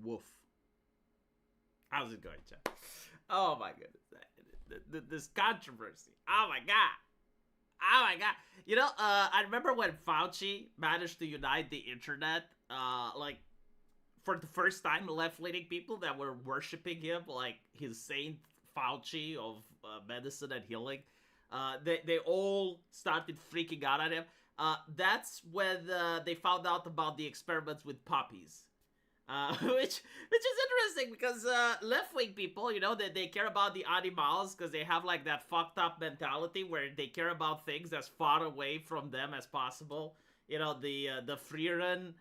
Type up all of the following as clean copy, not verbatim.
Woof. How's it going, Chad? Oh my goodness. This controversy. Oh my god. Oh my god. You know, I remember when Fauci managed to unite the internet, like, for the first time, left-leaning people that were worshiping him, like his Saint Fauci of medicine and healing, they all started freaking out at him. That's when they found out about the experiments with puppies. Which is interesting because left-wing people, you know, they care about the animals because they have like that fucked up mentality where they care about things as far away from them as possible. You know, the Freeren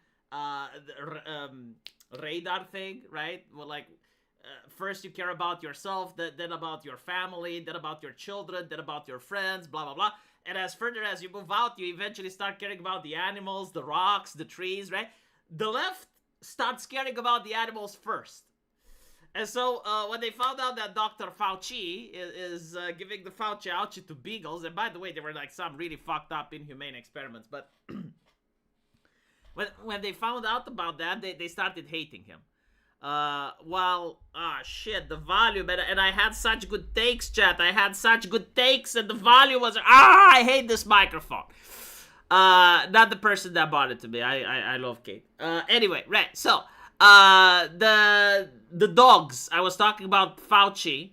radar thing, right? Well, like, first you care about yourself, then about your family, then about your children, then about your friends, blah, blah, blah. And as further as you move out, you eventually start caring about the animals, the rocks, the trees, right? The left starts caring about the animals first. And so when they found out that Dr. Fauci is giving the Fauci-ouchie to beagles, and by the way, there were like some really fucked up inhumane experiments, but when they found out about that, they started hating him. Shit, the volume, and I had such good takes, chat. I had such good takes, and the volume was, I hate this microphone. Not the person that bought it to me. I love Kate. Anyway, right, so, the dogs, I was talking about Fauci,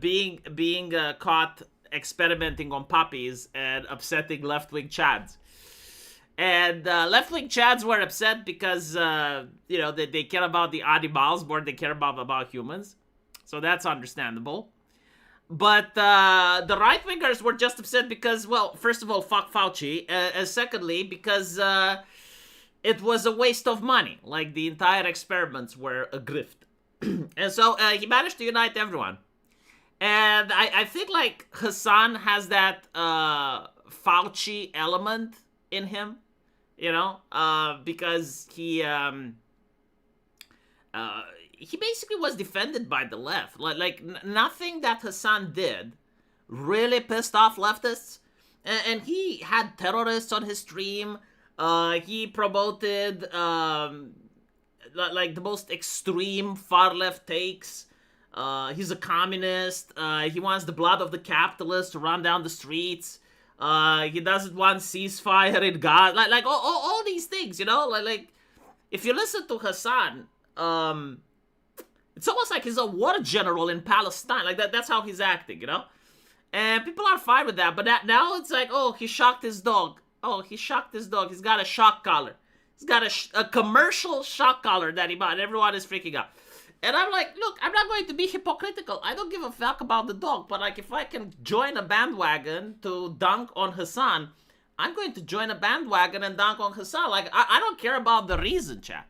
being caught experimenting on puppies and upsetting left-wing chads. And left-wing chads were upset because, you know, they care about the animals more than they care about humans. So that's understandable. But the right-wingers were just upset because, well, first of all, fuck Fauci. And secondly, because it was a waste of money. Like, the entire experiments were a grift. And so he managed to unite everyone. And I think, like, Hassan has that Fauci element in him. You know, because he basically was defended by the left. Like nothing that Hassan did really pissed off leftists. And he had terrorists on his stream. He promoted like the most extreme far left takes. He's a communist. He wants the blood of the capitalists to run down the streets. He doesn't want ceasefire in Gaza, like all these things, you know, like if you listen to Hassan, it's almost like he's a war general in Palestine, like that's how he's acting, you know, and people are fine with that, but now it's like, oh, he shocked his dog, he's got a shock collar, he's got a commercial shock collar that he bought, and everyone is freaking out. And I'm like, look, I'm not going to be hypocritical. I don't give a fuck about the dog. But, like, if I can join a bandwagon to dunk on Hassan, I'm going to join a bandwagon and dunk on Hassan. Like, I don't care about the reason, chat.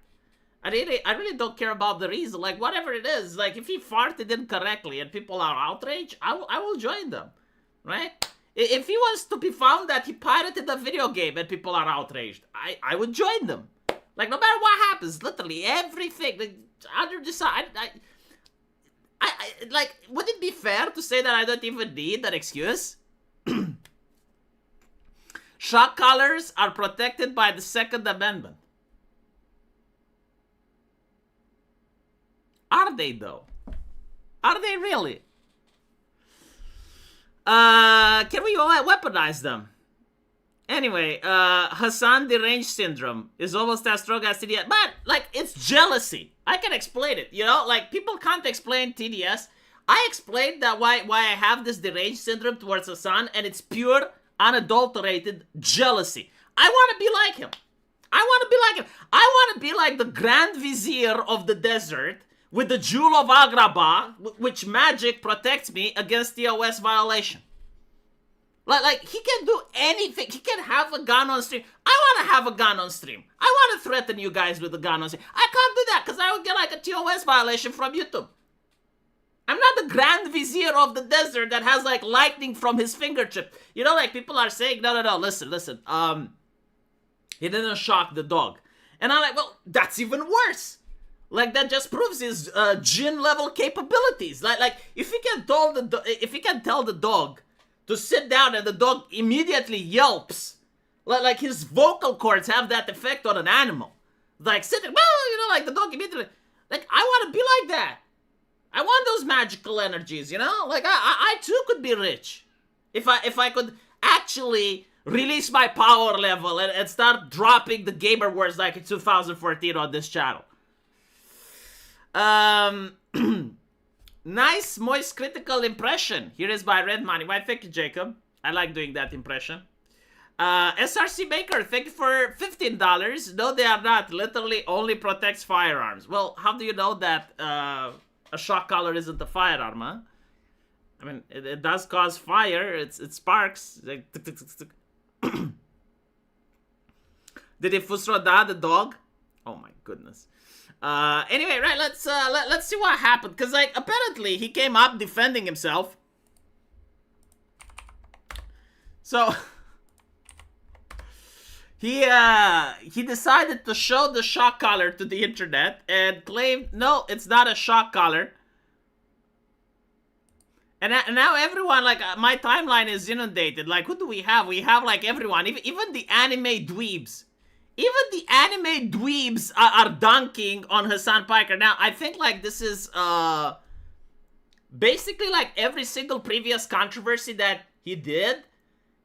I really don't care about the reason. Like, whatever it is, like, if he farted incorrectly and people are outraged, I will join them, right? If he wants to be found that he pirated a video game and people are outraged, I would join them. Like, no matter what happens, literally everything, like, under this, I like, would it be fair to say that I don't even need an excuse? Shock collars are protected by the Second Amendment. Are they, though? Are they really? Can we weaponize them? Anyway, Hassan deranged syndrome is almost as strong as TDS. But, like, it's jealousy. I can explain it, you know? Like, people can't explain TDS. I explained that why I have this deranged syndrome towards Hassan, and it's pure, unadulterated jealousy. I want to be like him. I want to be like the Grand Vizier of the desert with the Jewel of Agrabah, which magic protects me against TOS violation. Like, he can do anything. He can have a gun on stream. I want to have a gun on stream. I want to threaten you guys with a gun on stream. I can't do that because I would get like a TOS violation from YouTube. I'm not the Grand Vizier of the desert that has like lightning from his fingertip. You know, like people are saying, no, listen. He didn't shock the dog. And I'm like, well, that's even worse. Like, that just proves his jinn level capabilities. Like if he can tell the dog to sit down and the dog immediately yelps. Like his vocal cords have that effect on an animal. Like sitting, well, you know, like the dog immediately. Like I want to be like that. I want those magical energies, you know? Like I too could be rich. If I could actually release my power level and start dropping the gamer words like in 2014 on this channel. Nice, moist, critical impression. Here is by Red Money. Why, thank you, Jacob. I like doing that impression. SRC Baker, thank you for $15. No, they are not. Literally only protects firearms. Well, how do you know that a shock collar isn't a firearm, huh? I mean, it does cause fire. It sparks. Like, did he fusroda the dog? Oh my goodness. Anyway, right? Let's see what happened. Cause like apparently he came up defending himself. So he decided to show the shock collar to the internet and claimed no, it's not a shock collar. And now everyone, like, my timeline is inundated. Like, who do we have? We have, like, everyone. Even the anime dweebs. Even the anime dweebs are dunking on Hassan Piker. Now, I think, like, this is, basically, like, every single previous controversy that he did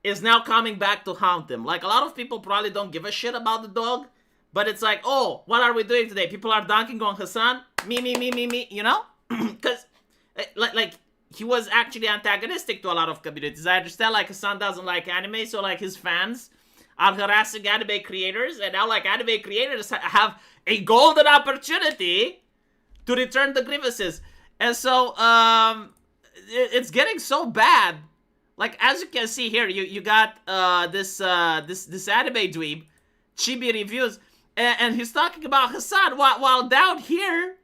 is now coming back to haunt him. Like, a lot of people probably don't give a shit about the dog. But it's like, oh, what are we doing today? People are dunking on Hassan? Me, you know? Because, like... he was actually antagonistic to a lot of communities. I understand, like, Hassan doesn't like anime, so, like, his fans are harassing anime creators, and now, like, anime creators have a golden opportunity to return the grievances. And so, it's getting so bad. Like, as you can see here, you got, this anime dweeb, Chibi Reviews, and he's talking about Hassan, while down here,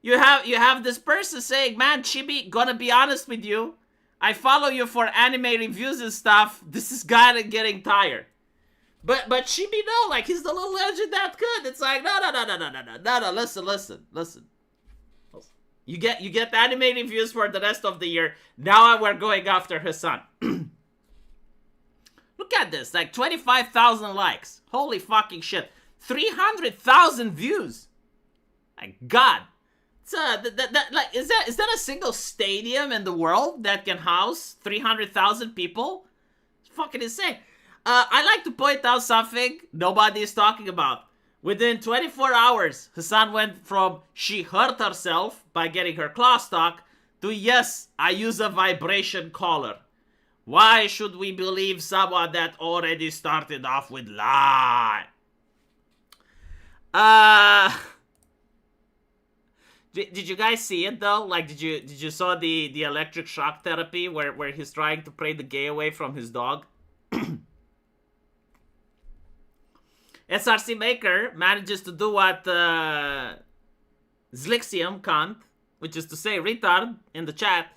you have this person saying, man, Chibi, gonna be honest with you, I follow you for anime reviews and stuff. This is kinda getting tired. But Chibi, no, like, he's the little legend that could. It's like, no, listen. You get anime reviews for the rest of the year. Now we're going after Hassan. Look at this, like 25,000 likes. Holy fucking shit. 300,000 views. My God. Like, is that a single stadium in the world that can house 300,000 people? It's fucking insane. I like to point out something nobody is talking about. Within 24 hours, Hassan went from she hurt herself by getting her claw stuck to yes, I use a vibration collar. Why should we believe someone that already started off with lie? Did you guys see it though? Like, did you saw the electric shock therapy where he's trying to pray the gay away from his dog? SRC Maker manages to do what Zlixium can't, which is to say retard in the chat.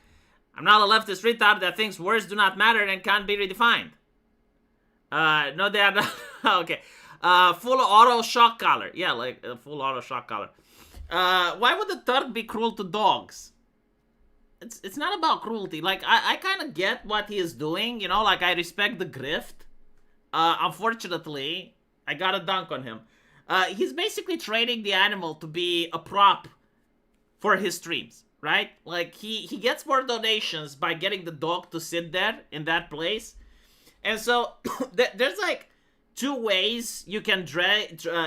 I'm not a leftist retard that thinks words do not matter and can't be redefined. No, they are not. Okay. Full auto shock collar. Yeah, like a full auto shock collar. Why would the Turk be cruel to dogs? It's not about cruelty. Like, I kind of get what he is doing, you know, like, I respect the grift. Unfortunately, I gotta dunk on him. He's basically training the animal to be a prop for his streams, right? Like, he gets more donations by getting the dog to sit there in that place. And so, there's, like, two ways you can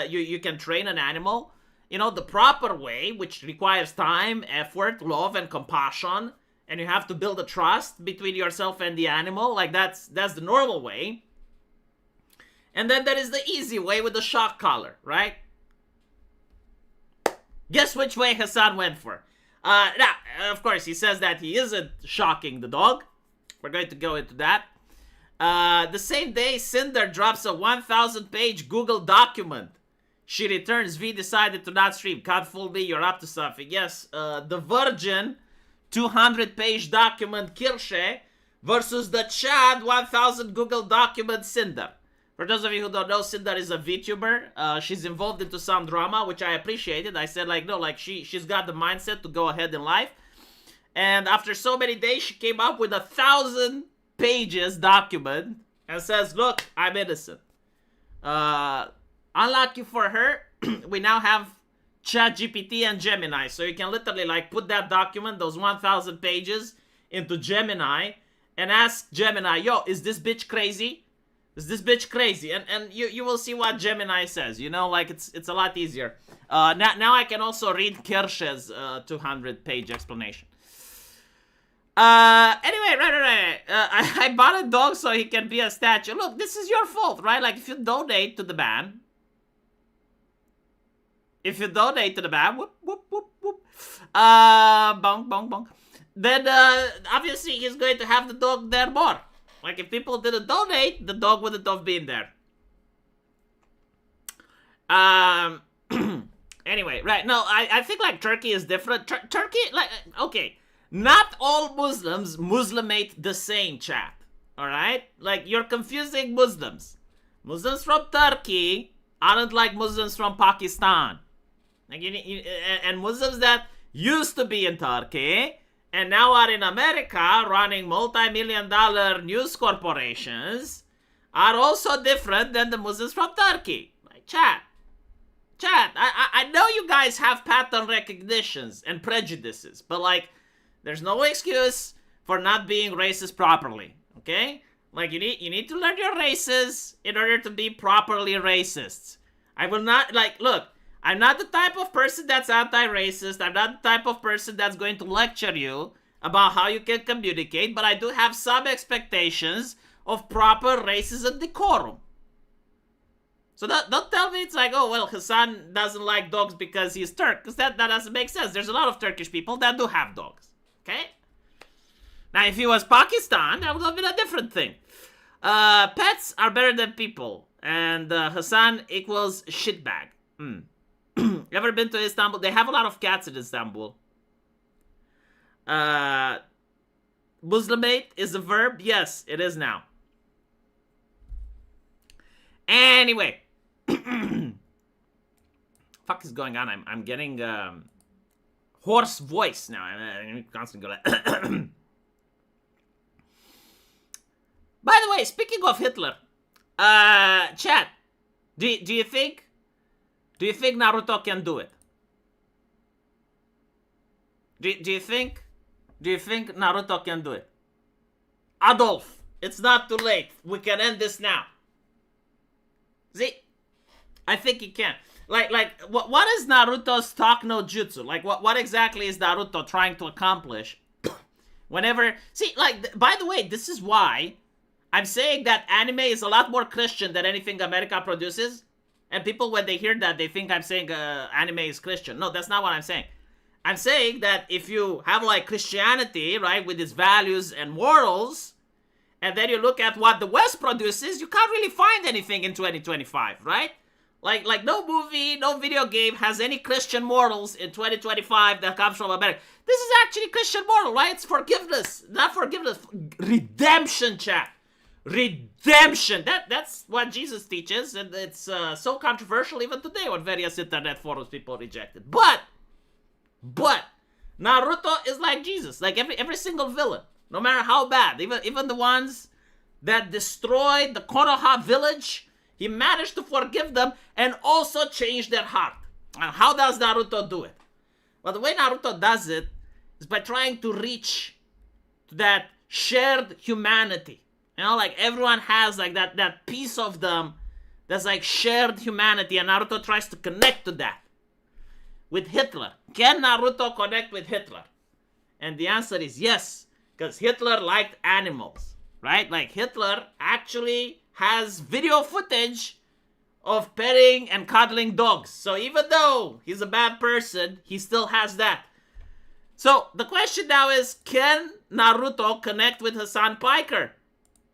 you can train an animal. You know, the proper way, which requires time, effort, love, and compassion, and you have to build a trust between yourself and the animal. Like, that's the normal way. And then there is the easy way with the shock collar, right? Guess which way Hassan went for? Now, of course, he says that he isn't shocking the dog. We're going to go into that. The same day, Cinder drops a 1,000-page Google document. She returns, V decided to not stream. Can't fool me, you're up to something. Yes, the Virgin 200-page document Kirsche versus the Chad 1,000 Google document Cinder. For those of you who don't know, Cinder is a VTuber. She's involved into some drama, which I appreciated. I said, like, no, like, she's got the mindset to go ahead in life. And after so many days, she came up with a 1,000 pages document and says, look, I'm innocent. Unlucky for her, we now have ChatGPT and Gemini, so you can literally like put that document, those 1,000 pages, into Gemini and ask Gemini, yo, is this bitch crazy? Is this bitch crazy? And you will see what Gemini says. You know, like it's a lot easier. Now I can also read Kirsch's 200-page explanation. Anyway, right. I bought a dog so he can be a statue. Look, this is your fault, right? Like, if you donate to the band, whoop, whoop, whoop, whoop, bong, bong, bong, then, obviously he's going to have the dog there more. Like, if people didn't donate, the dog wouldn't have been there. Anyway, right, no, I think, like, Turkey is different. Turkey, like, okay. Not all Muslims Muslimate the same, chat. Alright? Like, you're confusing Muslims. Muslims from Turkey aren't like Muslims from Pakistan. Like, and Muslims that used to be in Turkey and now are in America running multi-million-dollar news corporations are also different than the Muslims from Turkey. Like, chat, I know you guys have pattern recognitions and prejudices, but, like, there's no excuse for not being racist properly, okay? Like, you need to learn your races in order to be properly racist. I will not, like, look, I'm not the type of person that's anti-racist. I'm not the type of person that's going to lecture you about how you can communicate, but I do have some expectations of proper racism decorum. So don't tell me it's like, oh, well, Hassan doesn't like dogs because he's Turk, because that doesn't make sense. There's a lot of Turkish people that do have dogs. Okay? Now, if he was Pakistan, that would have been a different thing. Pets are better than people. And Hassan equals shitbag. Ever been to Istanbul? They have a lot of cats in Istanbul. Muslimate is a verb? Yes, it is now. Anyway. Fuck is going on? I'm getting... hoarse voice now. I'm constantly going like... By the way, speaking of Hitler, chat, do you think Naruto can do it? Do you think Naruto can do it? Adolf, it's not too late. We can end this now. See, I think he can. Like, what is Naruto's talk no jutsu? Like, what exactly is Naruto trying to accomplish? Whenever, see, like, by the way, this is why I'm saying that anime is a lot more Christian than anything America produces. And people, when they hear that, they think I'm saying anime is Christian. No, that's not what I'm saying. I'm saying that if you have, like, Christianity, right, with its values and morals, and then you look at what the West produces, you can't really find anything in 2025, right? Like no movie, no video game has any Christian morals in 2025 that comes from America. This is actually Christian moral, right? It's forgiveness. Not forgiveness. Redemption, chat. Redemption. That's what Jesus teaches, and it's so controversial even today on various internet forums people reject it. But Naruto is like Jesus. Like every single villain, no matter how bad, even the ones that destroyed the Konoha village, he managed to forgive them and also change their heart. And how does Naruto do it? Well, the way Naruto does it is by trying to reach that shared humanity. You know, like everyone has like that piece of them that's like shared humanity, and Naruto tries to connect to that. With Hitler. Can Naruto connect with Hitler? And the answer is yes, because Hitler liked animals, right? Like Hitler actually has video footage of petting and cuddling dogs. So even though he's a bad person, he still has that. So the question now is, can Naruto connect with Hassan Piker?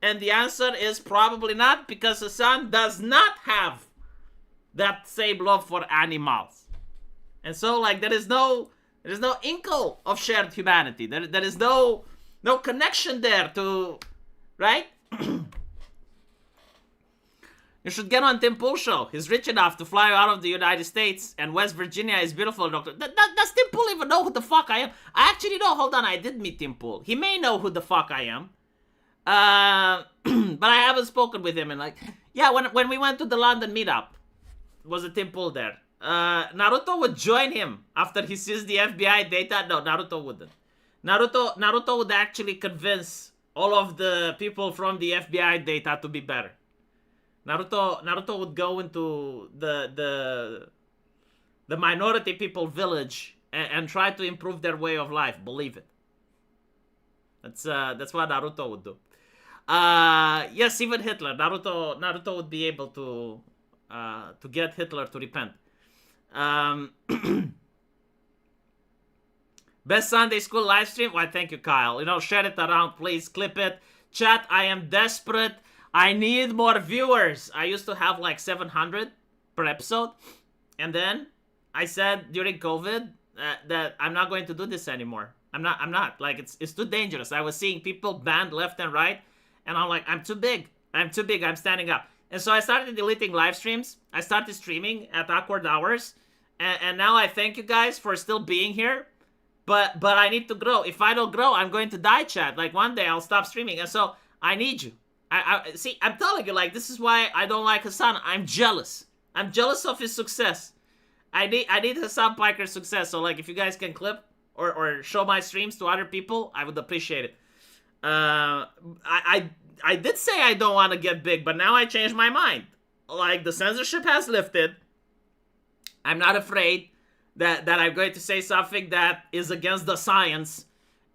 And the answer is probably not, because Hassan does not have that same love for animals. And so, like, there is no inkle of shared humanity. There is no connection there to, right? You should get on Tim Pool's show. He's rich enough to fly out of the United States, and West Virginia is beautiful, doctor. Does Tim Pool even know who the fuck I am? I actually know. Hold on, I did meet Tim Pool. He may know who the fuck I am. But I haven't spoken with him. And like, yeah, when we went to the London meetup, was a Tim Pool there. Naruto would join him after he sees the FBI data. No, Naruto wouldn't. Naruto would actually convince all of the people from the FBI data to be better. Naruto would go into the minority people village and try to improve their way of life. Believe it. That's what Naruto would do. Yes, even Hitler. Naruto would be able to get Hitler to repent. Best Sunday school live stream? Why, thank you, Kyle. You know, share it around, please. Clip it. Chat, I am desperate. I need more viewers. I used to have like 700 per episode. And then I said during COVID that I'm not going to do this anymore. I'm not. Like, it's too dangerous. I was seeing people banned left and right. And I'm like, I'm too big. I'm standing up. And so I started deleting live streams. I started streaming at awkward hours. And now I thank you guys for still being here. But I need to grow. If I don't grow, I'm going to die, chat. Like, one day I'll stop streaming. And so I need you. I see, I'm telling you, like, this is why I don't like Hassan. I'm jealous. I'm jealous of his success. I need Hassan Piker's success. So, like, if you guys can clip or show my streams to other people, I would appreciate it. I did say I don't want to get big, but now I changed my mind. Like, the censorship has lifted. I'm not afraid that I'm going to say something that is against the science,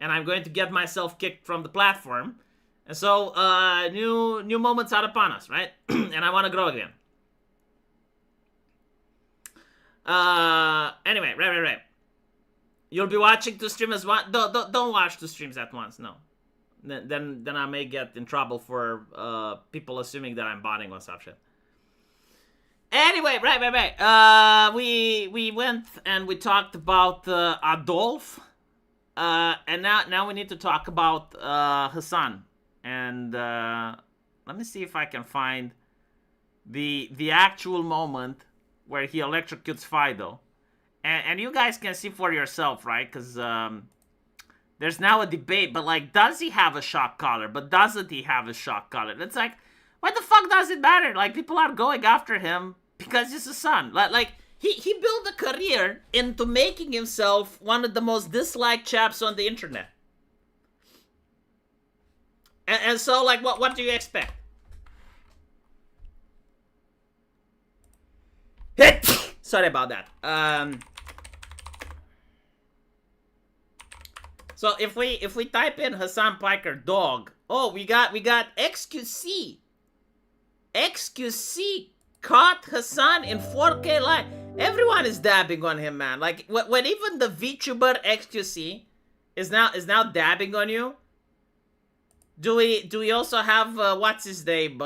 and I'm going to get myself kicked from the platform. And so, new moments are upon us, right? And I want to grow again. Anyway, right. You'll be watching two streams one. Don't watch two streams at once. No. Then I may get in trouble for people assuming that I'm botting or some shit. Anyway, right. We went and we talked about Adolf, and now we need to talk about Hassan. And let me see if I can find the actual moment where he electrocutes Fido, and you guys can see for yourself, right? Because there's now a debate, but like, does he have a shock collar? But doesn't he have a shock collar? It's like, why the fuck does it matter? Like, people are going after him because he's a son. Like he built a career into making himself one of the most disliked chaps on the internet. And so, like, what do you expect? Sorry about that. So if we type in Hassan Piker dog, oh, we got XQC. XQC caught Hassan in 4K live. Everyone is dabbing on him, man. Like, when even the VTuber XQC is now dabbing on you. Do we also have what's his name?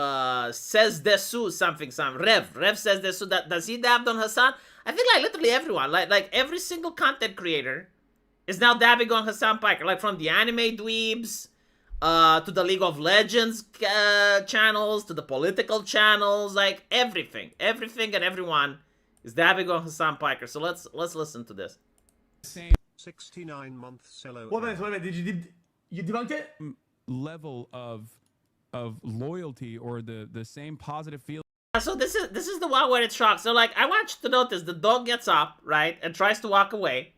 Says Desu something. Rev says Desu. Does he dabbed on Hassan? I think like literally everyone, like every single content creator is now dabbing on Hassan Piker. Like, from the anime dweebs, to the League of Legends channels, to the political channels, like everything and everyone is dabbing on Hassan Piker. So let's listen to this. Same 69-month cello. Wait a minute, did you debunked it? Level of loyalty or the same positive feeling. So this is the one where it's shocked. So, like, I want you to notice the dog gets up, right, and tries to walk away.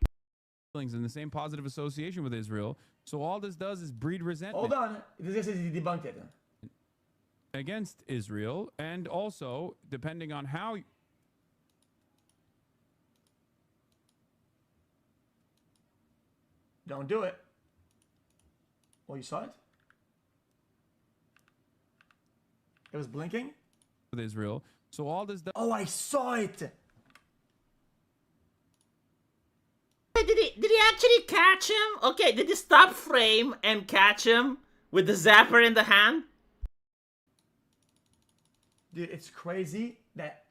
And the same positive association with Israel. So all this does is breed resentment. Hold on. This guy says he debunked it. Against Israel, and also depending on how. Don't do it. Oh, you saw it? It was blinking? With Israel. So all this does. Oh, I saw it! Wait, did he actually catch him? Okay, did he stop frame and catch him with the zapper in the hand? Dude, it's crazy that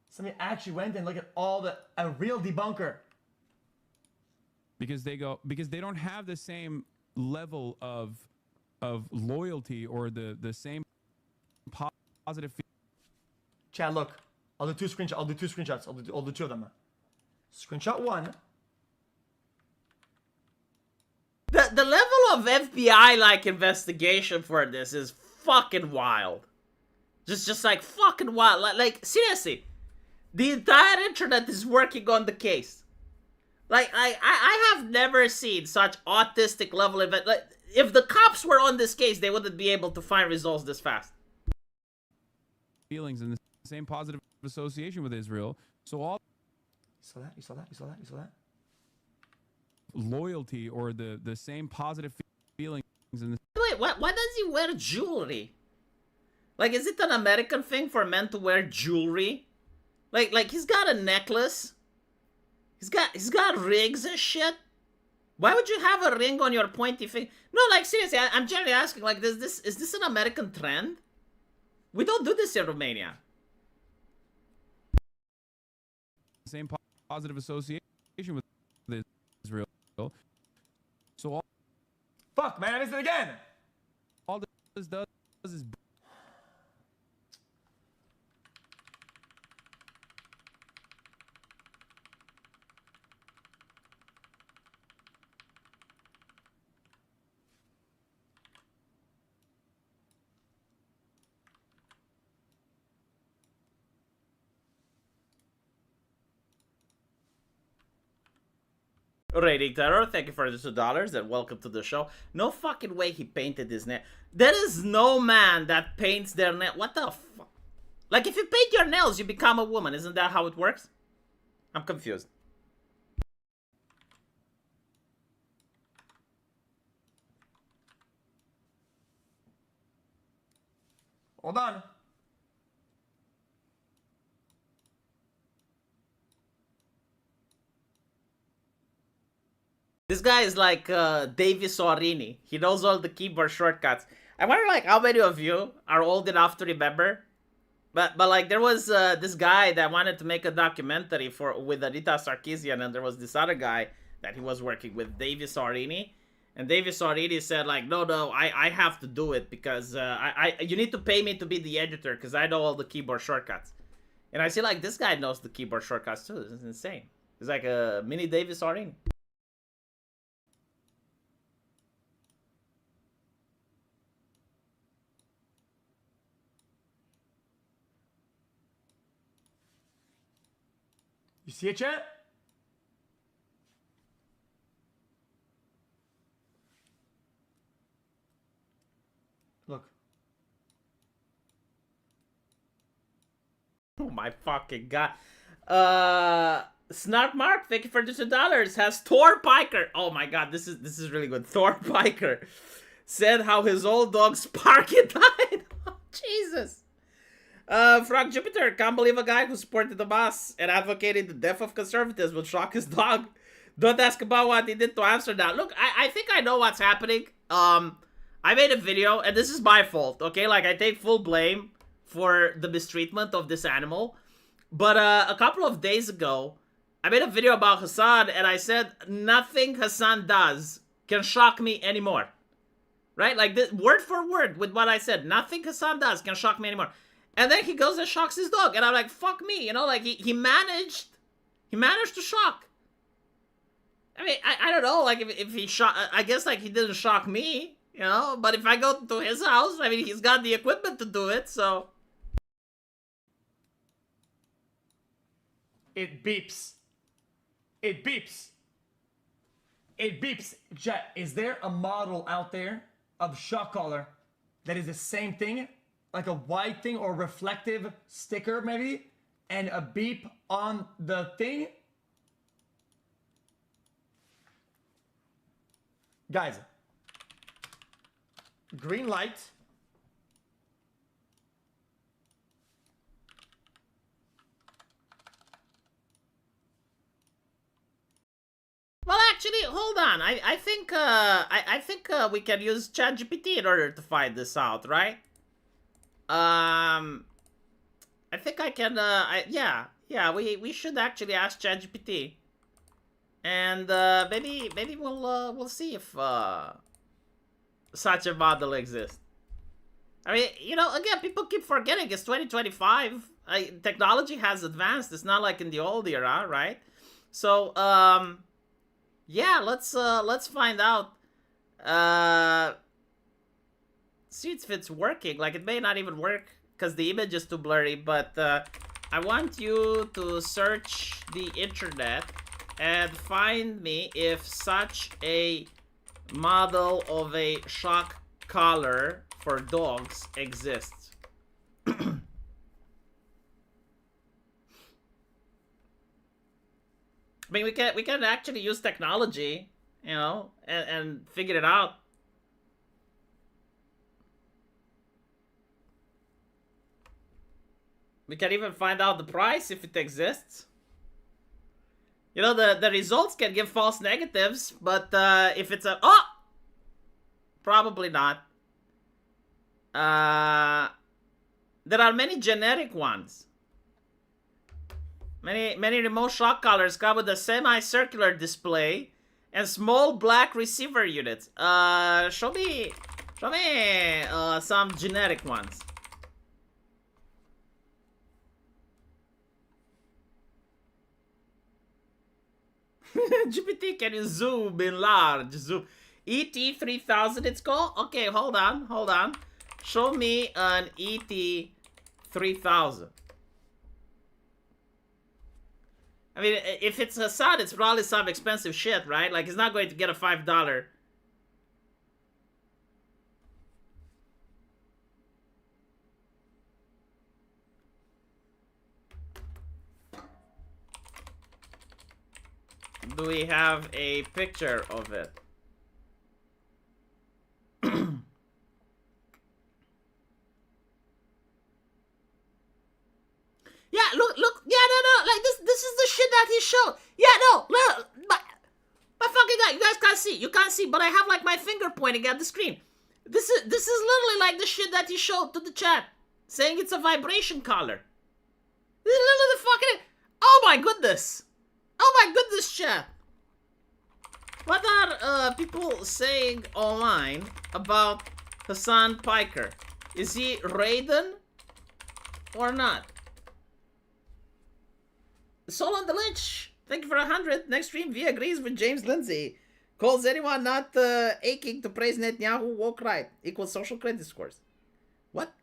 somebody actually went and looked at all a real debunker. Because they don't have the same level of loyalty or the same positive. Chad, look. I'll do two screenshots. I'll do two of them. Screenshot one. The level of FBI like investigation for this is fucking wild. Just like fucking wild. Like seriously. The entire internet is working on the case. Like, I have never seen such autistic level event. Like, if the cops were on this case, they wouldn't be able to find results this fast. Feelings and the same positive association with Israel. So all You saw that? You saw that? You saw that? You saw that? loyalty or the same positive feelings and the Wait, why does he wear jewelry? Like, is it an American thing for men to wear jewelry? Like he's got a necklace. He's got rings and shit. Why would you have a ring on your pointy finger? No, like seriously, I'm generally asking. Like, is this an American trend? We don't do this in Romania. same positive association with Israel. So Fuck, man, I missed it again. all this does is Rating Terror, thank you for the $2 and welcome to the show. No fucking way he painted his nail. There is no man that paints their nail. What the fuck? Like, if you paint your nails, you become a woman. Isn't that how it works? I'm confused. Hold on. This guy is like Davis Sorini. He knows all the keyboard shortcuts. I wonder like how many of you are old enough to remember. But like there was this guy that wanted to make a documentary with Anita Sarkeesian, and there was this other guy that he was working with, Davis Sorini. And Davis Sorini said like, no, I have to do it because you need to pay me to be the editor because I know all the keyboard shortcuts. And I see like this guy knows the keyboard shortcuts too. This is insane. It's like a mini Davis Sorini. You see it, chat? Look. Oh my fucking god. Snark Mark, thank you for the $2. Has Thor Piker. Oh my god, this is really good. Thor Piker said how his old dog Sparky died. Oh, Jesus. Frog Jupiter, can't believe a guy who supported the boss and advocated the death of conservatives would shock his dog. Don't ask about what he did to Amsterdam. Look, I think I know what's happening. I made a video, and this is my fault, okay? Like, I take full blame for the mistreatment of this animal. But a couple of days ago, I made a video about Hassan, and I said nothing Hassan does can shock me anymore. Right? Like, this, word for word with what I said. Nothing Hassan does can shock me anymore. And then he goes and shocks his dog. And I'm like, fuck me. You know, like, he managed to shock. I mean, I don't know, like, if he shot, I guess, like, he didn't shock me, you know? But if I go to his house, I mean, he's got the equipment to do it, so. It beeps. It beeps. It beeps. Chat, is there a model out there of shock collar that is the same thing? Like a white thing or reflective sticker, maybe? And a beep on the thing? Guys. Green light. Well, actually, hold on. I think we can use ChatGPT in order to find this out, right? I think I can. Yeah. We should actually ask ChatGPT, and maybe we'll see if such a model exists. I mean, you know, again, people keep forgetting it's 2025. Technology has advanced. It's not like in the old era, right? So, yeah, let's find out. See if it's working. Like, it may not even work because the image is too blurry, but I want you to search the internet and find me if such a model of a shock collar for dogs exists. I mean, we can actually use technology, you know, and figure it out. We can even find out the price if it exists. You know, the results can give false negatives, but if it's a... Oh! Probably not. There are many generic ones. Many remote shock collars come with a semi-circular display and small black receiver units. Show me some generic ones. GPT, can you zoom in large? Zoom. ET3000 it's called? Okay, hold on. Show me an ET3000. I mean, if it's Hassan, it's probably some expensive shit, right? Like, he's not going to get a $5. Do we have a picture of it? Yeah, look, yeah, no, like this is the shit that he showed. Yeah, no, look, my fucking guy, you guys can't see, but I have like my finger pointing at the screen. This is literally like the shit that he showed to the chat, saying it's a vibration collar. This is literally the fucking, oh my goodness, chat. What are people saying online about Hassan Piker? Is he Raiden or not? Soul on the Lynch, thank you for 100. Next stream, V agrees with James Lindsay. Calls anyone not aching to praise Netanyahu woke right. Equals social credit scores. What?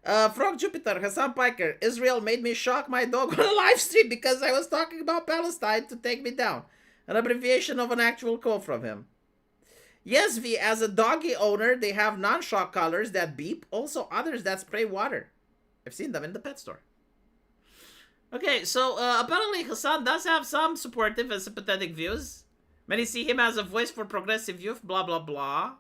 Frog Jupiter, Hassan Piker. Israel made me shock my dog on a live stream because I was talking about Palestine to take me down. An abbreviation of an actual quote from him. Yes, V, as a doggy owner, they have non-shock collars that beep. Also others that spray water. I've seen them in the pet store. Okay, so apparently Hassan does have some supportive and sympathetic views. Many see him as a voice for progressive youth, blah, blah, blah.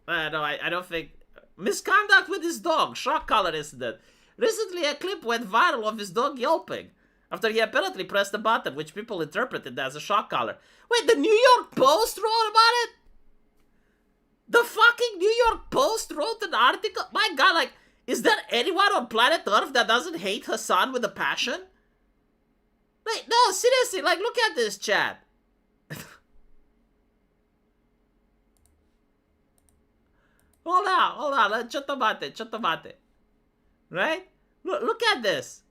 No, I don't think... Misconduct with his dog, shock collar incident. Recently, a clip went viral of his dog yelping after he apparently pressed a button, which people interpreted as a shock collar. Wait, the New York Post wrote about it? The fucking New York Post wrote an article? My God, like... Is there anyone on planet Earth that doesn't hate Hassan with a passion? Like, no, seriously, like, look at this, chat. Hold on, chotomate. Right? Look at this.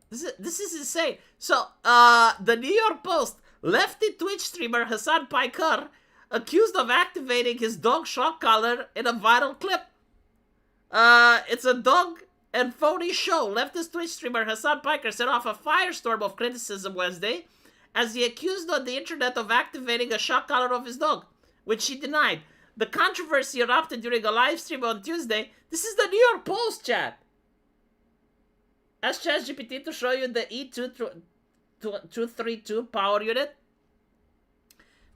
This is insane. So, the New York Post, lefty Twitch streamer Hassan Piker accused of activating his dog shock collar in a viral clip. It's a dog and phony show. Leftist Twitch streamer Hassan Piker set off a firestorm of criticism Wednesday as he accused on the internet of activating a shock collar of his dog, which she denied. The controversy erupted during a live stream on Tuesday. This is the New York Post, chat. Ask ChatGPT to show you the E232 power unit.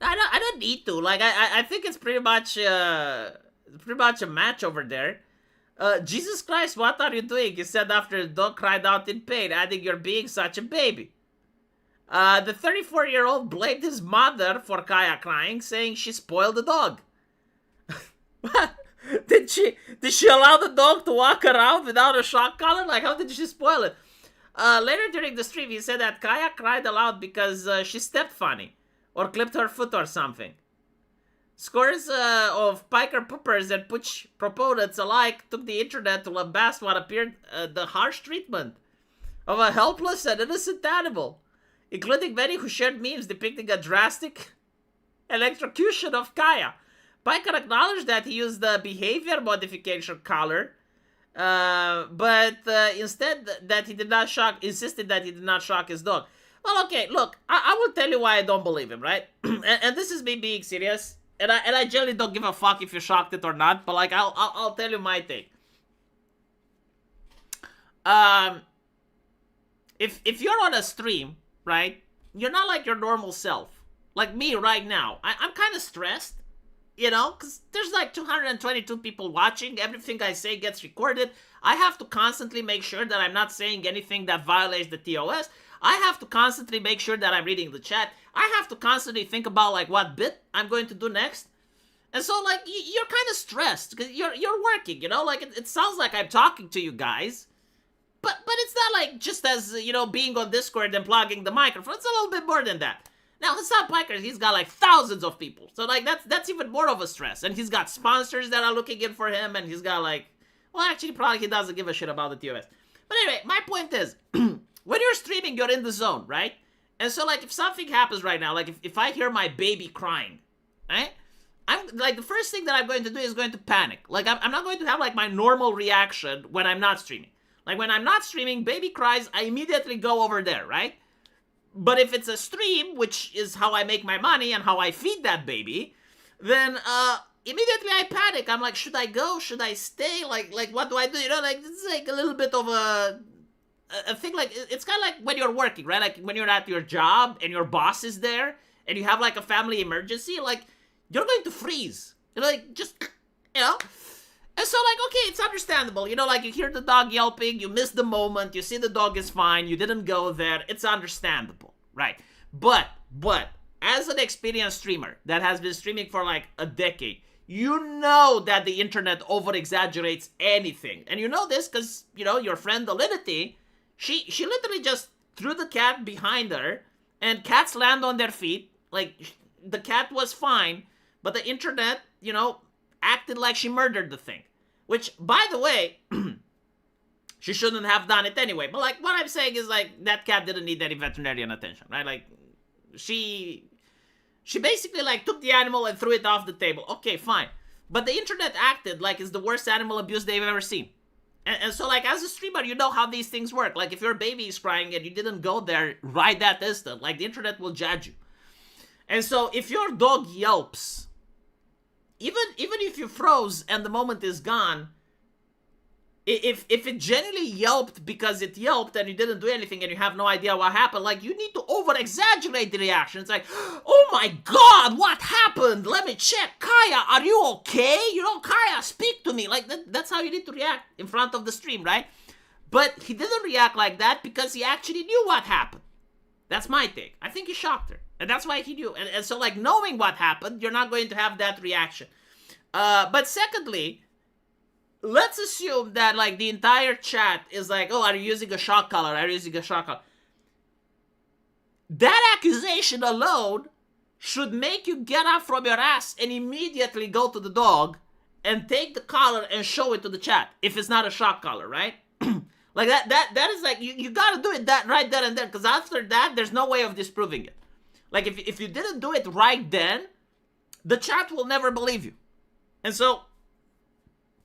I don't need to. Like, I think it's pretty much a match over there. Jesus Christ, what are you doing? He said after the dog cried out in pain, adding, "You're being such a baby." The 34-year-old blamed his mother for Kaya crying, saying she spoiled the dog. What? Did she allow the dog to walk around without a shock collar? Like, how did she spoil it? Later during the stream, he said that Kaya cried aloud because she stepped funny or clipped her foot or something. Scores of Piker poopers and Pooch proponents alike took the internet to lambast what appeared the harsh treatment of a helpless and innocent animal, including many who shared memes depicting a drastic electrocution of Kaya. Piker acknowledged that he used the behavior modification collar But instead that he did not shock, insisted that he did not shock his dog. Well, okay, look, I will tell you why I don't believe him, right? And this is me being serious, and I generally don't give a fuck if you shocked it or not. But like, I'll tell you my take. If you're on a stream, right, you're not like your normal self. Like me right now, I'm kind of stressed, you know, because there's like 222 people watching. Everything I say gets recorded. I have to constantly make sure that I'm not saying anything that violates the TOS. I have to constantly make sure that I'm reading the chat. I have to constantly think about like what bit I'm going to do next. And so like you're kind of stressed because you're working, you know, like it sounds like I'm talking to you guys. But it's not like just as, you know, being on Discord and plugging the microphone. It's a little bit more than that. Now, Hassan Piker, he's got like thousands of people. So like that's even more of a stress. And he's got sponsors that are looking in for him. And he's got like, well, actually, probably he doesn't give a shit about the TOS. But anyway, my point is, when you're streaming, you're in the zone, right? And so like if something happens right now, like if I hear my baby crying, right? I'm like, the first thing that I'm going to do is going to panic. Like I'm not going to have like my normal reaction when I'm not streaming. Like when I'm not streaming, baby cries, I immediately go over there, right? But if it's a stream, which is how I make my money and how I feed that baby, then immediately I panic. I'm like, should I go? Should I stay? Like what do I do? You know, like it's like a little bit of a thing. Like it's kind of like when you're working, right? Like when you're at your job and your boss is there and you have like a family emergency, like you're going to freeze. You're like just, you know. And so, like, okay, it's understandable. You know, like, you hear the dog yelping, you miss the moment, you see the dog is fine, you didn't go there. It's understandable, right? But, as an experienced streamer that has been streaming for, like, a decade, you know that the internet over-exaggerates anything. And you know this because, you know, your friend Alinity, she literally just threw the cat behind her, and cats land on their feet. Like, the cat was fine, but the internet, you know, acted like she murdered the thing. Which, by the way, she shouldn't have done it anyway. But, like, what I'm saying is, like, that cat didn't need any veterinarian attention, right? Like, she basically, like, took the animal and threw it off the table. Okay, fine. But the internet acted like it's the worst animal abuse they've ever seen. And so, like, as a streamer, you know how these things work. Like, if your baby is crying and you didn't go there right that instant, like, the internet will judge you. And so, if your dog yelps, even if you froze and the moment is gone, if it genuinely yelped because it yelped and you didn't do anything and you have no idea what happened, like, you need to over-exaggerate the reaction. It's like, oh my god, what happened? Let me check. Kaya, are you okay? You know, Kaya, speak to me. Like, that's how you need to react in front of the stream, right? But he didn't react like that because he actually knew what happened. That's my take. I think he shocked her. And that's why he knew. And so, like, knowing what happened, you're not going to have that reaction. But secondly, let's assume that, like, the entire chat is like, oh, are you using a shock collar? Are you using a shock collar? That accusation alone should make you get up from your ass and immediately go to the dog and take the collar and show it to the chat if it's not a shock collar, right? Like, that is like, you gotta do it that right then and then, because after that, there's no way of disproving it. Like, if you didn't do it right then, the chat will never believe you. And so,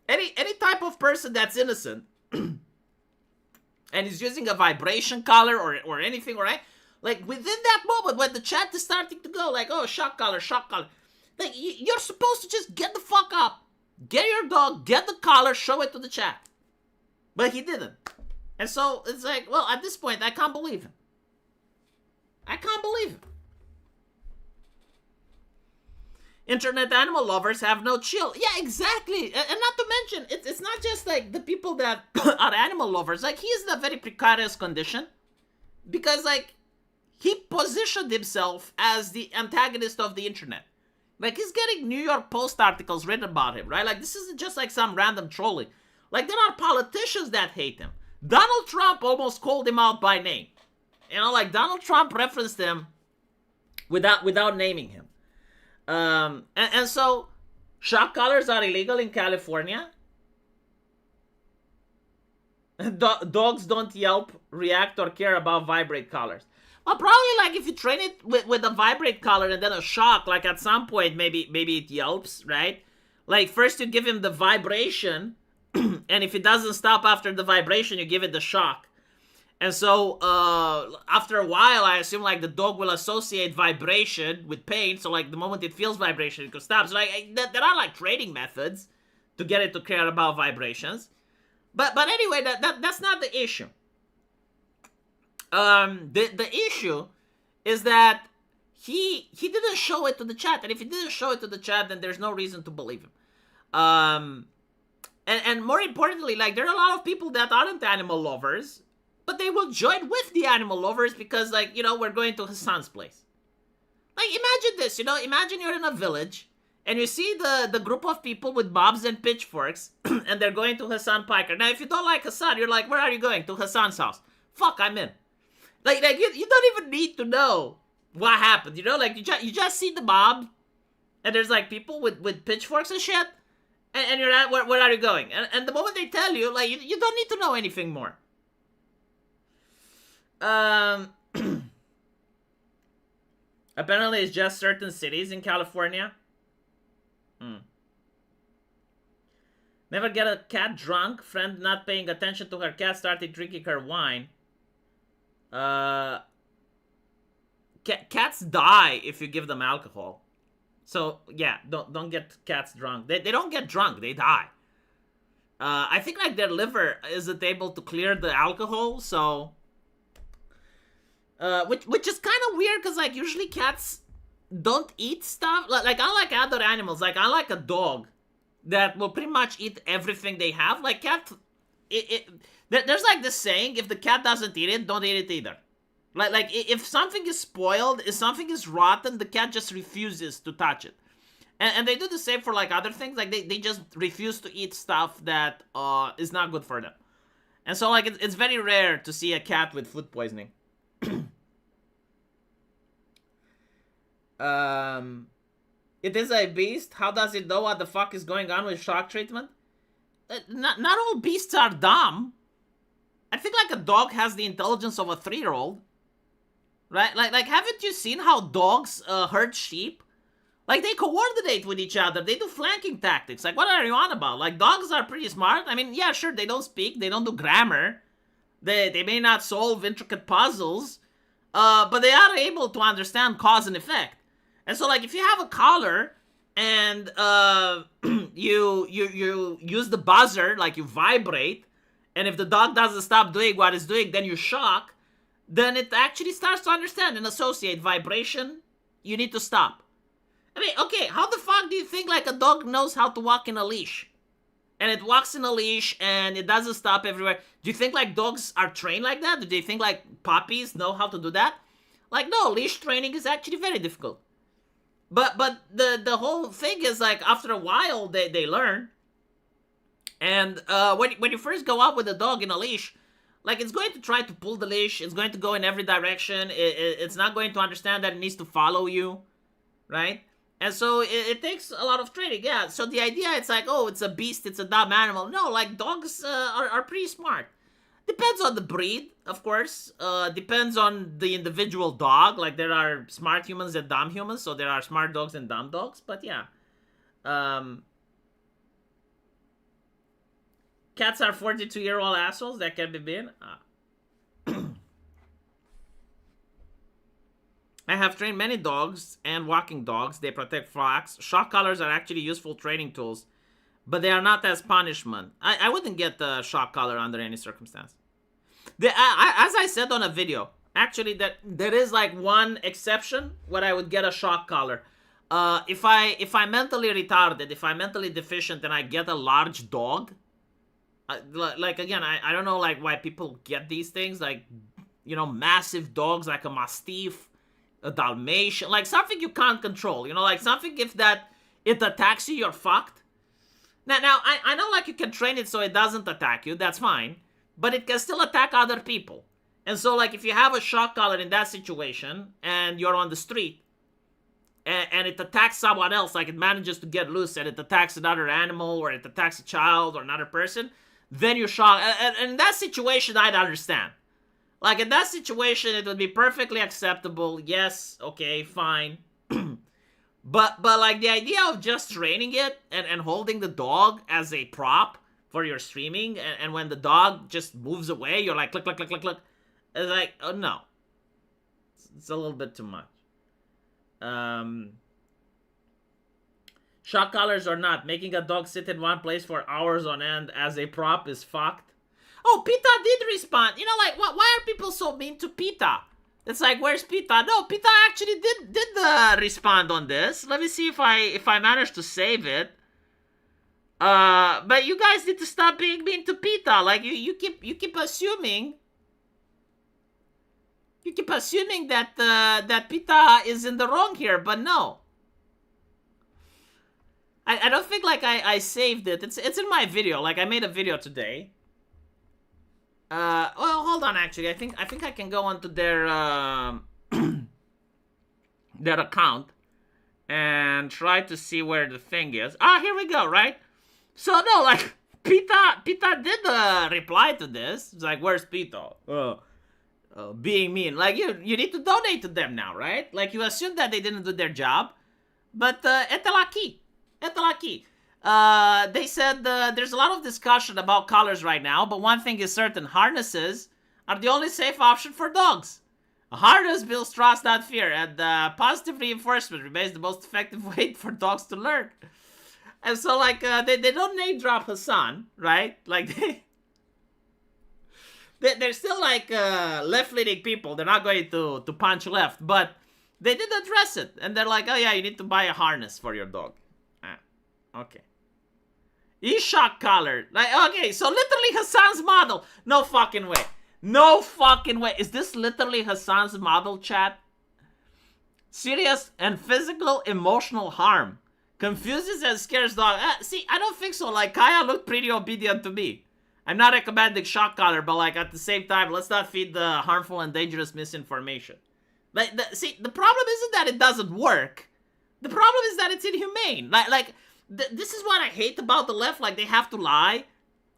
any type of person that's innocent and is using a vibration collar or anything, right? Like, within that moment when the chat is starting to go, like, oh, shock collar, like, you're supposed to just get the fuck up, get your dog, get the collar, show it to the chat. But he didn't. And so, it's like, well, at this point, I can't believe him. I can't believe him. Internet animal lovers have no chill. Yeah, exactly. And not to mention, it's not just like the people that are animal lovers. Like, he's in a very precarious condition. Because, like, he positioned himself as the antagonist of the internet. Like, he's getting New York Post articles written about him, right? Like, this isn't just like some random trolling. Like, there are politicians that hate him. Donald Trump almost called him out by name. You know, like, Donald Trump referenced him without naming him. And so, shock collars are illegal in California. Dogs don't yelp, react, or care about vibrate collars. Well, probably, like, if you train it with a vibrate collar and then a shock, like, at some point, maybe it yelps, right? Like, first you give him the vibration, And if it doesn't stop after the vibration, you give it the shock. And so after a while, I assume like the dog will associate vibration with pain. So like the moment it feels vibration, it can stop. So like there are like training methods to get it to care about vibrations. But anyway, that's not the issue. The issue is that he didn't show it to the chat, and if he didn't show it to the chat, then there's no reason to believe him. And more importantly, like there are a lot of people that aren't animal lovers, but they will join with the animal lovers because, like, you know, we're going to Hassan's place. Like, imagine this, you know, imagine you're in a village and you see the group of people with mobs and pitchforks and they're going to Hassan Piker. Now, if you don't like Hassan, you're like, where are you going? To Hassan's house. Fuck, I'm in. Like you don't even need to know what happened, you know? Like, you just see the mob and there's, like, people with pitchforks and shit. And you're at, where are you going? And the moment they tell you, like, you don't need to know anything more. Apparently it's just certain cities in California. Never get a cat drunk. Friend not paying attention to her cat, started drinking her wine. Cats die if you give them alcohol. So yeah, don't get cats drunk. They don't get drunk, they die. I think like their liver isn't able to clear the alcohol, so which is kind of weird because like usually cats don't eat stuff like unlike other animals. Like unlike a dog that will pretty much eat everything they have. Like cat, there's like this saying: if the cat doesn't eat it, don't eat it either. Like if something is spoiled, if something is rotten, the cat just refuses to touch it. And they do the same for like other things. Like they just refuse to eat stuff that is not good for them. And so like it's very rare to see a cat with food poisoning. It is a beast. How does it know what the fuck is going on with shock treatment? Not all beasts are dumb. I think like a dog has the intelligence of a 3-year-old. Right? Like haven't you seen how dogs herd sheep? Like they coordinate with each other. They do flanking tactics. Like what are you on about? Like dogs are pretty smart. I mean, yeah, sure, they don't speak. They don't do grammar. They may not solve intricate puzzles. But they are able to understand cause and effect. And so like if you have a collar and you use the buzzer, like you vibrate, and if the dog doesn't stop doing what it's doing, then you shock, then it actually starts to understand and associate vibration. You need to stop. I mean, okay, how the fuck do you think like a dog knows how to walk in a leash? And it walks in a leash and it doesn't stop everywhere. Do you think like dogs are trained like that? Do they think like puppies know how to do that? Like no, leash training is actually very difficult. But the whole thing is like after a while they learn. And when you first go out with a dog in a leash, like it's going to try to pull the leash. It's going to go in every direction. It's not going to understand that it needs to follow you, right? And so it takes a lot of training, yeah. So the idea, it's like, oh, it's a beast, it's a dumb animal. No, like dogs are pretty smart. Depends on the breed, of course. Depends on the individual dog. Like there are smart humans and dumb humans, so there are smart dogs and dumb dogs. But yeah, cats are 42-year-old assholes that can be been. I have trained many dogs and walking dogs. They protect flocks. Shock collars are actually useful training tools, but they are not as punishment. I wouldn't get the shock collar under any circumstance. As I said on a video, actually, that there is like one exception where I would get a shock collar. If I'm mentally retarded, if I'm mentally deficient, and I get a large dog, like again, I don't know like why people get these things, like, you know, massive dogs like a Mastiff, a Dalmatian, like something you can't control, you know, like something if that it attacks you, you're fucked. Now I know like you can train it so it doesn't attack you, that's fine, but it can still attack other people. And so like if you have a shock collar in that situation and you're on the street and it attacks someone else, like it manages to get loose and it attacks another animal or it attacks a child or another person, then you're shocked. And in that situation, I'd understand. Like, in that situation, it would be perfectly acceptable. Yes, okay, fine. But like, the idea of just training it and holding the dog as a prop for your streaming, and when the dog just moves away, you're like, click, click, click, click, click. It's like, oh no. It's a little bit too much. Shock collars or not, making a dog sit in one place for hours on end as a prop is fucked. Oh, Pita did respond. You know, like, why are people so mean to Pita? It's like, where's Pita? No, Pita actually did respond on this. Let me see if I managed to save it. But you guys need to stop being mean to Pita. Like, you keep assuming. You keep assuming that that Pita is in the wrong here, but no. I don't think like I saved it. It's in my video. Like, I made a video today. Well, hold on. Actually, I think I can go onto their their account and try to see where the thing is. Ah, here we go. Right. So no, like Pita did reply to this. It's like, where's Pita? Being mean. Like, you need to donate to them now, right? Like, you assume that they didn't do their job, but etelaki. They said there's a lot of discussion about collars right now, but one thing is certain: harnesses are the only safe option for dogs. A harness builds trust, not fear, and positive reinforcement remains the most effective way for dogs to learn. And so, like, they don't name drop Hassan, right? Like, they're still like left-leaning people. They're not going to punch left, but they did address it, and they're like, oh yeah, you need to buy a harness for your dog. Okay. E-shock collar. Like, okay, so literally Hassan's model. No fucking way. No fucking way. Is this literally Hassan's model, chat? Serious and physical emotional harm. Confuses and scares dog. See, I don't think so. Like, Kaya looked pretty obedient to me. I'm not recommending shock collar, but like at the same time, let's not feed the harmful and dangerous misinformation. Like, see, the problem isn't that it doesn't work. The problem is that it's inhumane. This is what I hate about the left. Like, they have to lie.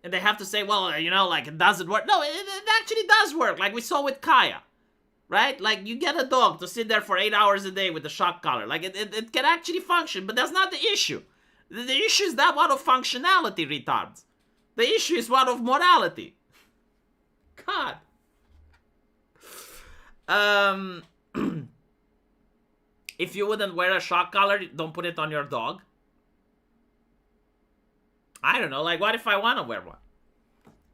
And they have to say, well, you know, like, it doesn't work. No, it actually does work. Like we saw with Kaya. Right? Like, you get a dog to sit there for 8 hours a day with a shock collar. Like, it can actually function. But that's not the issue. The issue is not one of functionality, retards. The issue is one of morality. God. If you wouldn't wear a shock collar, don't put it on your dog. I don't know, like, what if I want to wear one?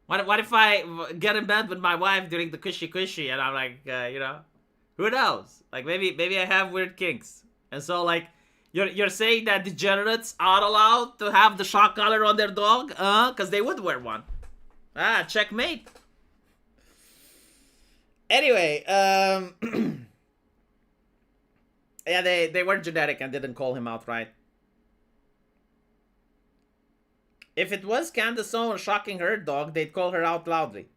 What if I get in bed with my wife during the cushy and I'm like, you know, who knows? Like, maybe I have weird kinks. And so, like, you're saying that degenerates are allowed to have the shock collar on their dog? Because they would wear one. Ah, checkmate. Anyway, yeah, they were genetic and didn't call him out, right? If it was Candace Owens shocking her dog, they'd call her out loudly.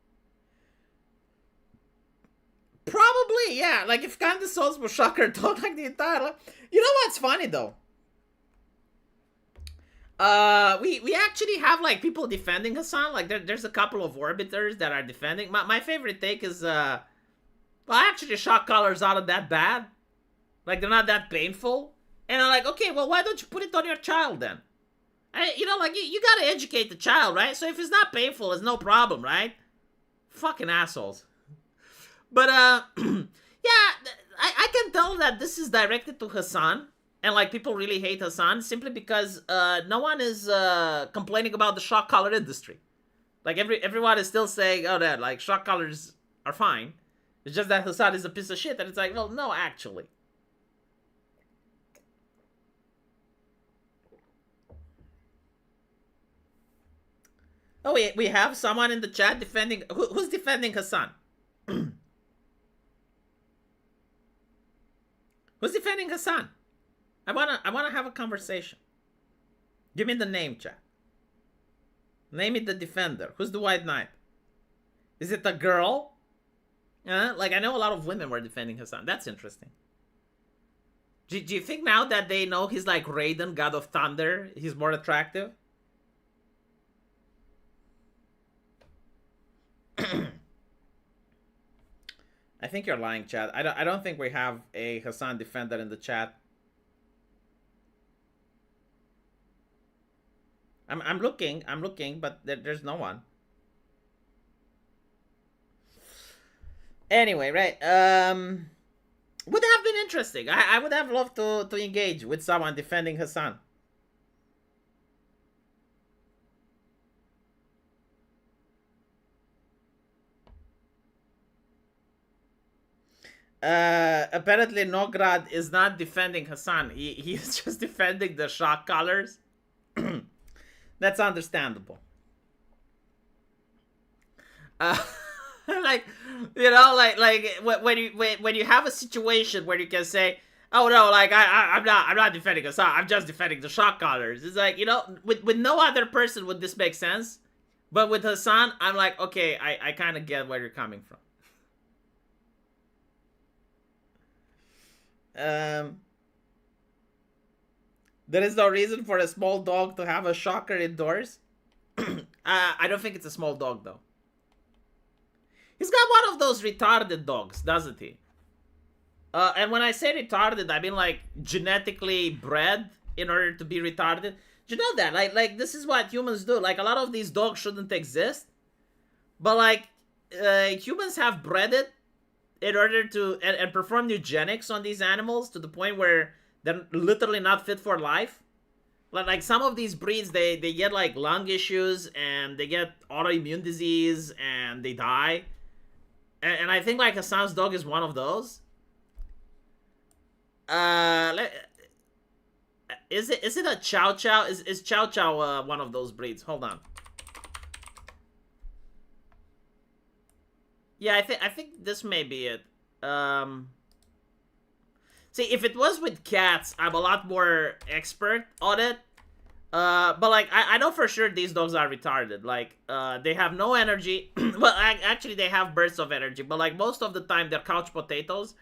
Probably, yeah. Like, if Candace Owens would shock her dog like the entire life. You know what's funny, though? We actually have, like, people defending Hassan. Like, there's a couple of orbiters that are defending. My favorite take is, well, actually, shock collars aren't that bad. Like, they're not that painful. And I'm like, okay, well, why don't you put it on your child, then? You know, like, you gotta educate the child, right? So if it's not painful, it's no problem, right? Fucking assholes. But, yeah, I can tell that this is directed to Hassan. And, like, people really hate Hassan simply because no one is complaining about the shock collar industry. Like, everyone is still saying, oh, that, like, shock collars are fine. It's just that Hassan is a piece of shit. And it's like, well, no, actually. Oh, we have someone in the chat defending... Who's defending Hassan? Who's defending Hassan? I wanna have a conversation. Give me the name, chat. Name it the defender. Who's the white knight? Is it a girl? Like, I know a lot of women were defending Hassan. That's interesting. Do you think now that they know he's like Raiden, God of Thunder, he's more attractive? I think you're lying, chat. I don't think we have a Hassan defender in the chat. I'm looking, but there's no one. Anyway, right? Would have been interesting. I would have loved to engage with someone defending Hassan. Apparently Nograd is not defending Hassan. He's just defending the shock collars. That's understandable. Like, you know, like when you have a situation where you can say, oh no, like I'm not defending Hassan, I'm just defending the shock collars. It's like, you know, with no other person would this make sense, but with Hassan, I'm like, okay, I kind of get where you're coming from. There is no reason for a small dog to have a shocker indoors. I don't think it's a small dog though. He's got one of those retarded dogs, doesn't he? And when I say retarded, I mean like genetically bred in order to be retarded. Do you know that? Like this is what humans do. Like a lot of these dogs shouldn't exist, but like humans have bred it in order to and perform eugenics on these animals to the point where they're literally not fit for life. Like some of these breeds, they get like lung issues and they get autoimmune disease and they die. And I think like Hassan's dog is one of those. Is it a Chow Chow? Is Chow Chow one of those breeds? Hold on. Yeah, I think this may be it. See, if it was with cats, I'm a lot more expert on it. But like, I know for sure these dogs are retarded. Like, they have no energy. Well, actually, they have bursts of energy. But like, most of the time, they're couch potatoes.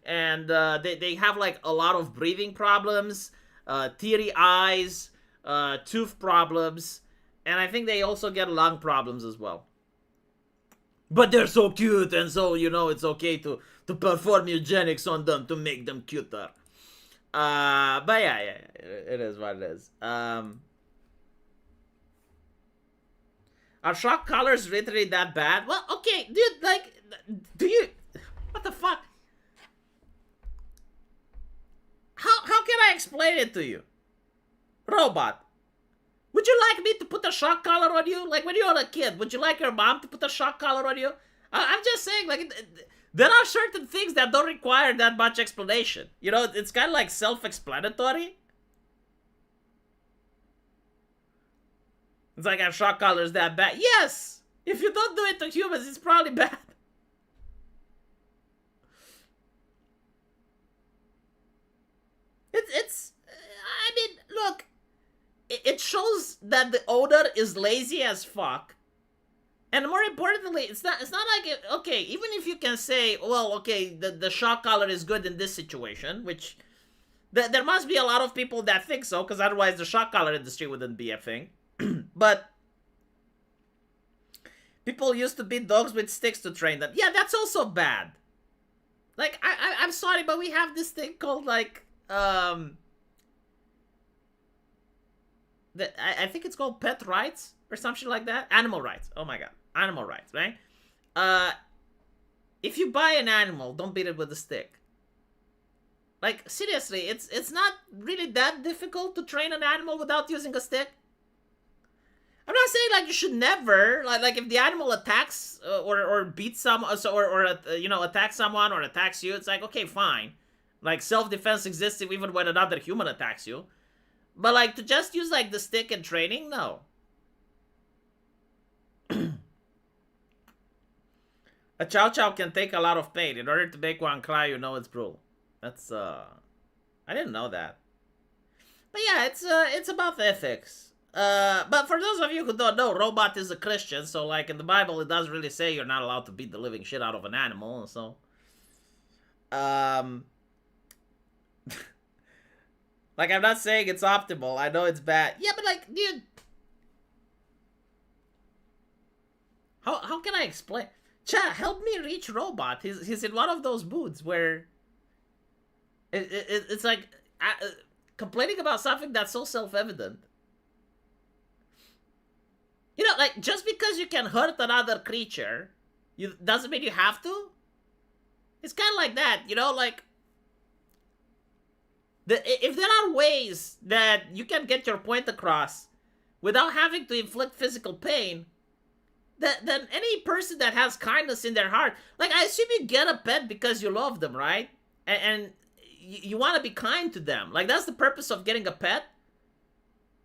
And they have like a lot of breathing problems, teary eyes, tooth problems. And I think they also get lung problems as well. But they're so cute, and so, you know, it's okay to perform eugenics on them to make them cuter. But yeah, it is what it is. Are shock collars literally that bad? Well, okay, dude, like, do you... What the fuck? How can I explain it to you? Robot. Would you like me to put a shock collar on you? Like, when you were a kid, would you like your mom to put a shock collar on you? I'm just saying, like, there are certain things that don't require that much explanation. You know, it's kind of like self-explanatory. It's like, are shock collars that bad? Yes! If you don't do it to humans, it's probably bad. It's I mean, look, it shows that the owner is lazy as fuck. And more importantly, it's not like, okay, even if you can say, well, okay, the shock collar is good in this situation, which there must be a lot of people that think so, because otherwise the shock collar industry wouldn't be a thing. But people used to beat dogs with sticks to train them. Yeah, that's also bad. Like, I'm sorry, but we have this thing called, like, I think it's called pet rights or something like that. Animal rights. Oh my god. Animal rights, right? If you buy an animal, don't beat it with a stick. Like, seriously, it's not really that difficult to train an animal without using a stick. I'm not saying like you should never, like if the animal attacks or beats someone, or you know, attacks someone or attacks you, it's like, okay, fine. Like, self-defense exists even when another human attacks you. But like, to just use like the stick in training, no. A Chow Chow can take a lot of pain. In order to make one cry, you know it's brutal. That's I didn't know that. But yeah, it's about ethics. But for those of you who don't know, Robot is a Christian, so like in the Bible it doesn't really say you're not allowed to beat the living shit out of an animal, so like, I'm not saying it's optimal. I know it's bad. Yeah, but like, dude, how can I explain? Chat, help me reach Robot. He's in one of those moods where it's like complaining about something that's so self-evident. You know, like, just because you can hurt another creature, doesn't mean you have to. It's kind of like that, you know, like, if there are ways that you can get your point across without having to inflict physical pain, then any person that has kindness in their heart, like, I assume you get a pet because you love them, right? And you want to be kind to them. Like, that's the purpose of getting a pet.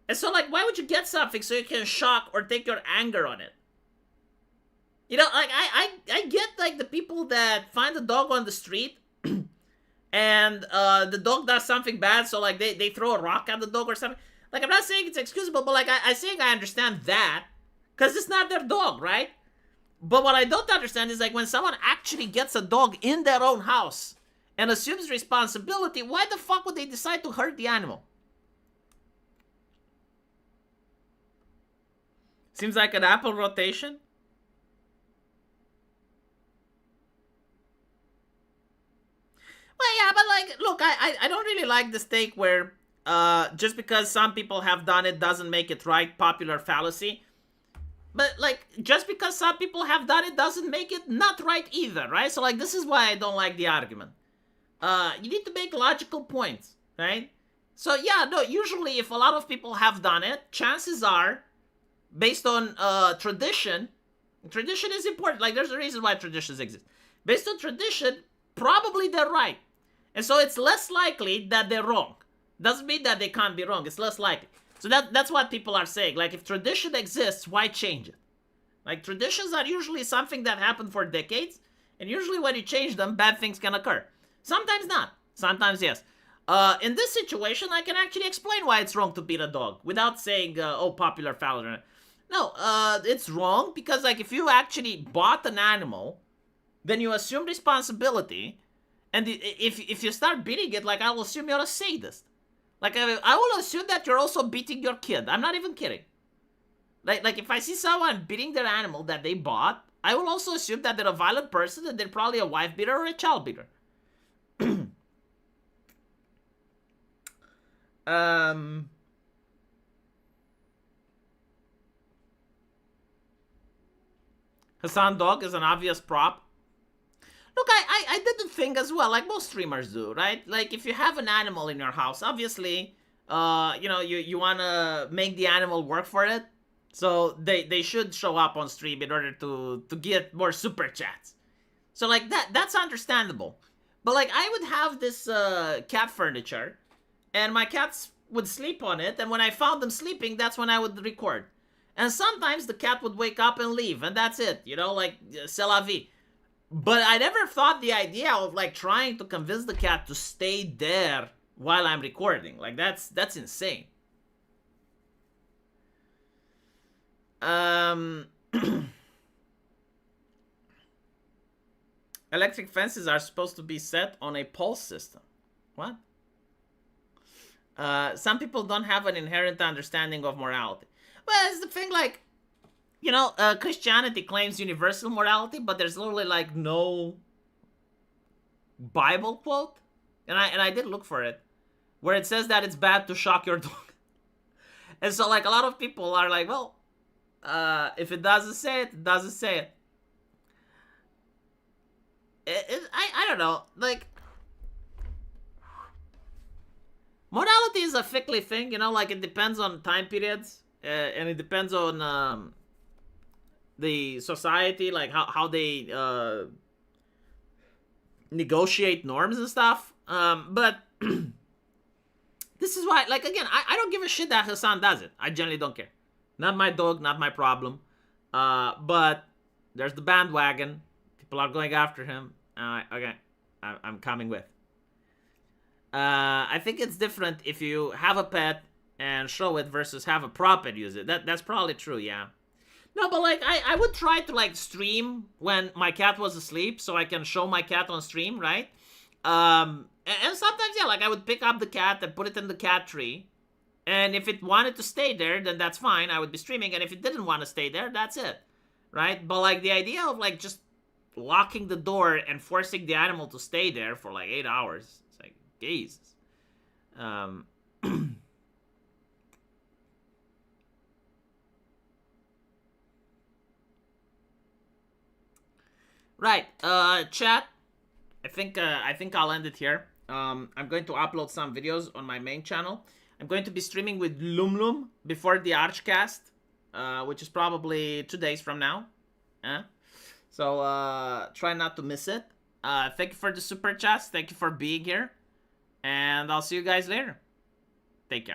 And so, like, why would you get something so you can shock or take your anger on it? You know, like, I get, like, the people that find a dog on the street and the dog does something bad, so, like, they throw a rock at the dog or something. Like, I'm not saying it's excusable, but, like, I think I understand that, because it's not their dog, right? But what I don't understand is, like, when someone actually gets a dog in their own house and assumes responsibility, why the fuck would they decide to hurt the animal? Seems like an apple rotation. Well, yeah, but, like, look, I don't really like this take where just because some people have done it doesn't make it right, popular fallacy. But, like, just because some people have done it doesn't make it not right either, right? So, like, this is why I don't like the argument. You need to make logical points, right? So, yeah, no, usually if a lot of people have done it, chances are, based on tradition is important. Like, there's a reason why traditions exist. Based on tradition, probably they're right. And so it's less likely that they're wrong. Doesn't mean that they can't be wrong. It's less likely. So that's what people are saying. Like, if tradition exists, why change it? Like, traditions are usually something that happened for decades. And usually when you change them, bad things can occur. Sometimes not. Sometimes yes. In this situation, I can actually explain why it's wrong to beat a dog without saying, oh, popular fallacy. No, it's wrong because, like, if you actually bought an animal, then you assume responsibility. And if you start beating it, like, I will assume you're a sadist. Like, I will assume that you're also beating your kid. I'm not even kidding. Like if I see someone beating their animal that they bought, I will also assume that they're a violent person and they're probably a wife beater or a child beater. Hassan dog is an obvious prop. Look, I did the thing as well, like most streamers do, right? Like, if you have an animal in your house, obviously, you know, you want to make the animal work for it. So they should show up on stream in order to get more super chats. So, like, that's understandable. But, like, I would have this cat furniture, and my cats would sleep on it, and when I found them sleeping, that's when I would record. And sometimes the cat would wake up and leave, and that's it, you know, like, c'est la vie. But I never thought the idea of, like, trying to convince the cat to stay there while I'm recording. Like, that's insane. Electric fences are supposed to be set on a pulse system. What? Some people don't have an inherent understanding of morality. Well, it's the thing, like, you know, Christianity claims universal morality, but there's literally, like, no Bible quote. And I did look for it, where it says that it's bad to shock your dog. And so, like, a lot of people are like, well, if it doesn't say it, it doesn't say it. I don't know, like, morality is a fickle thing, you know, like, it depends on time periods, and it depends on the society, like how they negotiate norms and stuff. But this is why, like, again, I don't give a shit that Hassan does it. I generally don't care. Not my dog, not my problem. But there's the bandwagon. People are going after him. Okay, I'm coming with. I think it's different if you have a pet and show it versus have a prop and use it. That's probably true, yeah. No, but, like, I would try to, like, stream when my cat was asleep so I can show my cat on stream, right? And sometimes, yeah, like, I would pick up the cat and put it in the cat tree. And if it wanted to stay there, then that's fine. I would be streaming. And if it didn't want to stay there, that's it. Right? But, like, the idea of, like, just locking the door and forcing the animal to stay there for, like, 8 hours. It's like, Jesus. Right. Chat. I think I'll end it here. I'm going to upload some videos on my main channel. I'm going to be streaming with Lum before the Archcast, which is probably 2 days from now. So try not to miss it. Thank you for the super chats. Thank you for being here. And I'll see you guys later. Take care.